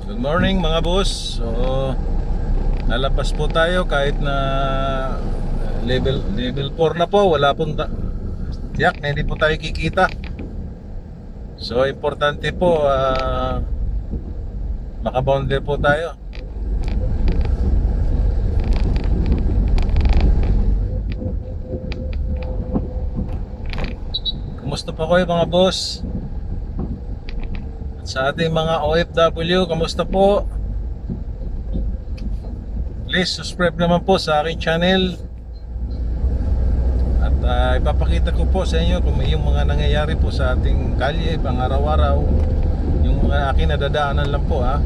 Good morning mga boss. So, nalapas po tayo kahit na level 4 na po. Wala pong tiyak na hindi po tayo kikita. So, importante po makaboundary po tayo. Kumusta po kayo mga boss? Sa ating mga OFW, kamusta po? Please subscribe naman po sa aking channel. At ipapakita ko po sa inyo kung yung mga nangyayari po sa ating kalye pang araw-araw. Yung mga aking nadadaanan lang po ha.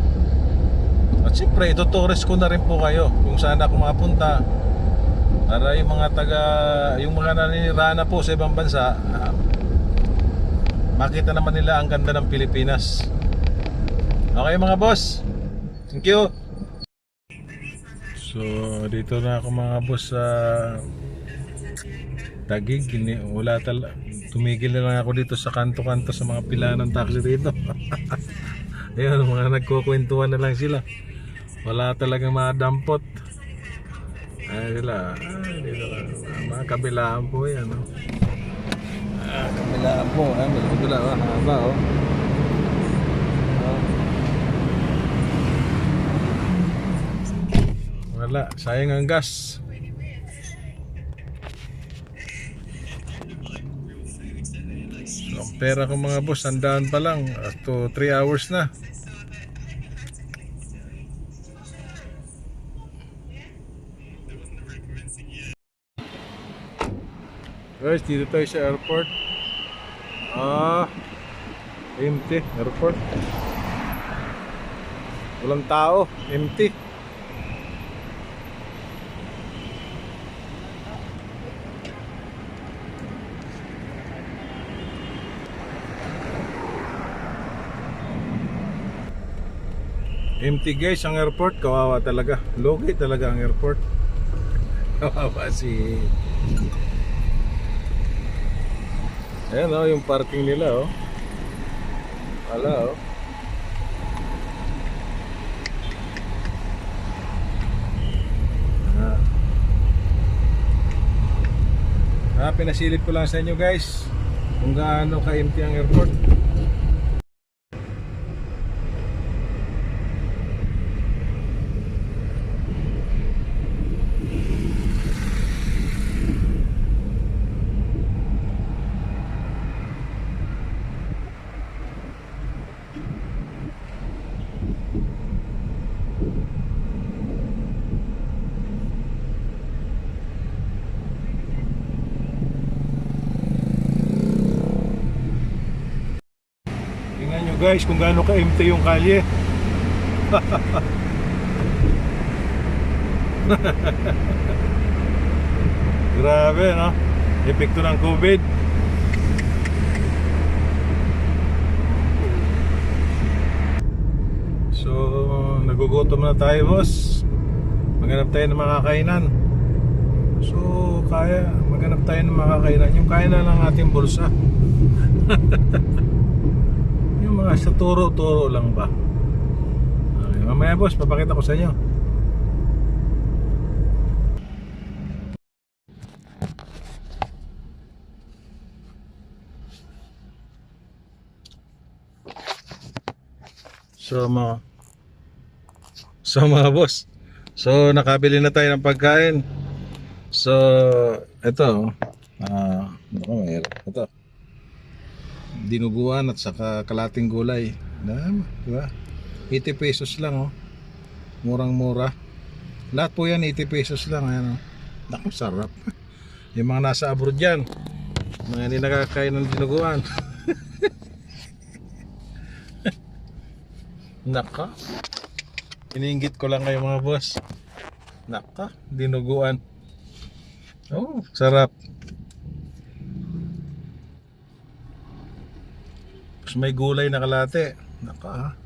At siyempre itutures ko na rin po kayo kung saan ako mapunta, para yung mga yung mga naninirahan na po sa ibang bansa, makita naman nila ang ganda ng Pilipinas. Okay mga boss, thank you. So dito na ako mga boss sa Taguig. Tumigil na lang ako dito sa kanto-kanto sa mga pila ng taxi dito. Ayun, mga nagkukwentuhan na lang sila. Wala talagang madampot. Ay sila, dito lang. Mga kabilaan po yan, no? Kabilaan po, kabila, haba, oh. Wala, sayang ang gas. So, ang pera ko mga boss, sandaan pa lang. To 3 hours na. Guys, dito tayo sa airport. Empty, airport. Walang tao, empty. Empty guys ang airport, kawawa talaga. Logi talaga ang airport. Kawawa si... Ayan o, yung parking nila o. Wala o. Pinasilip ko lang sa inyo guys kung gaano ka-empty ang airport. Guys, kung gaano ka-empty yung kalye. Grabe, no? Epekto ng COVID. So, nagugutom na tayo, boss. Maghanap tayo ng mga kainan. So, maghanap tayo ng mga kainan. Yung kaya na ng ating bulsa. Mga sa turo-turo lang ba. Okay, mamaya boss, papakita ko sa inyo. So mga boss, so nakabili na tayo ng pagkain. So ito ito dinuguan at saka kalating gulay. Diba? 80 pesos lang, oh. Murang-mura. Lahat po yan 80 pesos lang. Ayan, oh. Naku, sarap. Yung mga nasa abroad yan, mga hindi nakakain ng dinuguan. Naka, iniinggit ko lang kayo mga boss. Naka, dinuguan. Oh, sarap. May gulay na kalate. Naka.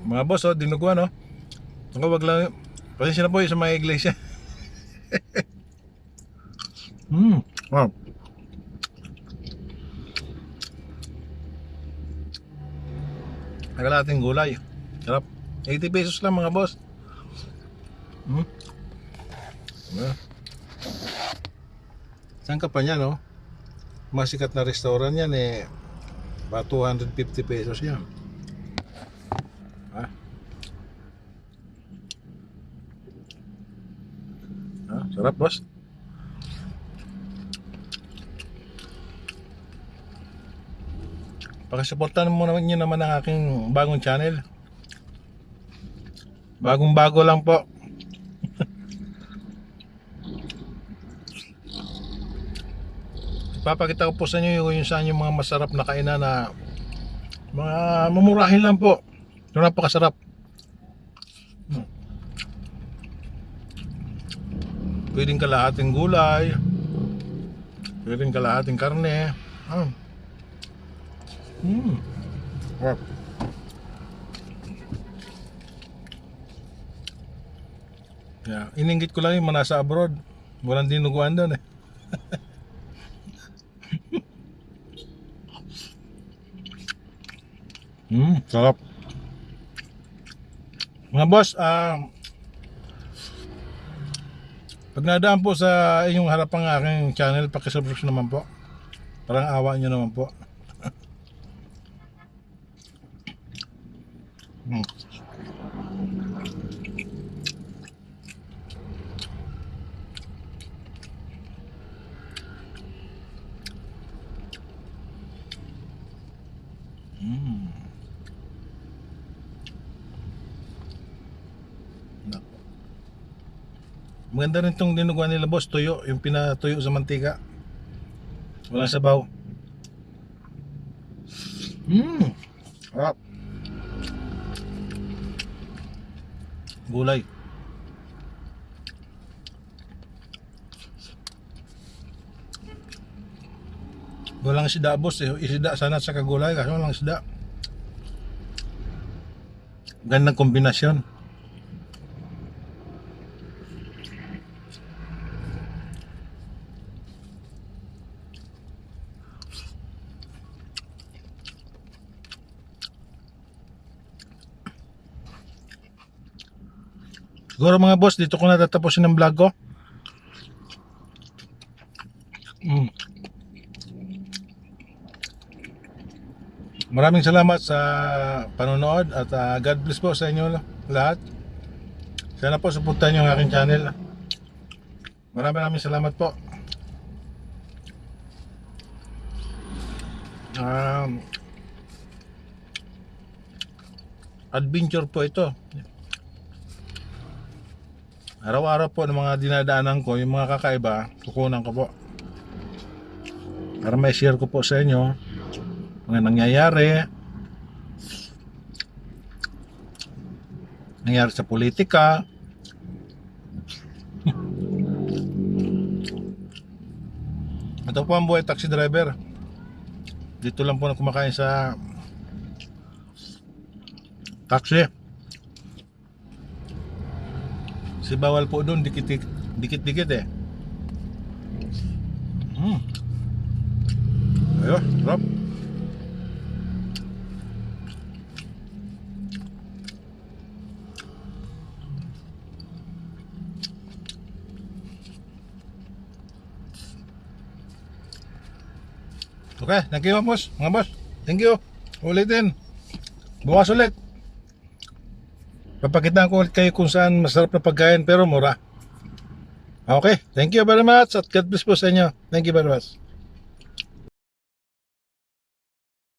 Mga boss, oh, dinuguan, oh. Ako, wag lang. Pasensya na po yung sa mga iglesia. Wow. Nagalating gulay. Sarap. 80 pesos lang mga boss. Saan ka pa niya, no? Masikat na restaurant yan eh. Ba 250 pesos yan. Ha? Ha? Sarap boss. Pakisuportahan mo naman nyo naman ang aking bagong channel. Bagong bago lang po. Papakita ko po sa inyo yung saan yung mga masarap na kainan na mga mamurahin lang po. Ito napakasarap. Pwedeng kalahating gulay, pwedeng kalahating karne. Wow. Yeah, ininggit ko lang yung mga nasa abroad. Walang dinuguan doon eh. Sarap. Mga boss, pag nadaan po sa inyong harapang aking channel, pakisubscribe naman po. Parang awa nyo naman po. Maganda rin itong dinuguan nila boss, tuyo, yung pinatuyo sa mantika. Walang sabaw. Sarap. Gulay. Walang isda boss eh. Isda sana sa kagulay kasi walang isda. Gandang kombinasyon. Siguro mga boss, dito ko natatapusin ang vlog ko. Maraming salamat sa panonood at God bless po sa inyo lahat. Sana po suportahan nyo ang aking channel. Maraming salamat po. Adventure po ito. Araw-araw po ng mga dinadaanan ko, yung mga kakaiba, kukunan ko po. Para may share ko po sa inyo mga nangyayari sa politika. Ito po ang buhay taxi driver. Dito lang po na kumakain sa taxi. Si bawal po doon, dikit-dikit eh. Ayo, sarap. Okay, thank you boss, mga boss. Thank you. Ulitin. Bukas ulit. Papakitaan ko ulit kayo kung saan masarap na pagkain pero mura. Okay, thank you very much at God bless po sa inyo. Thank you very much.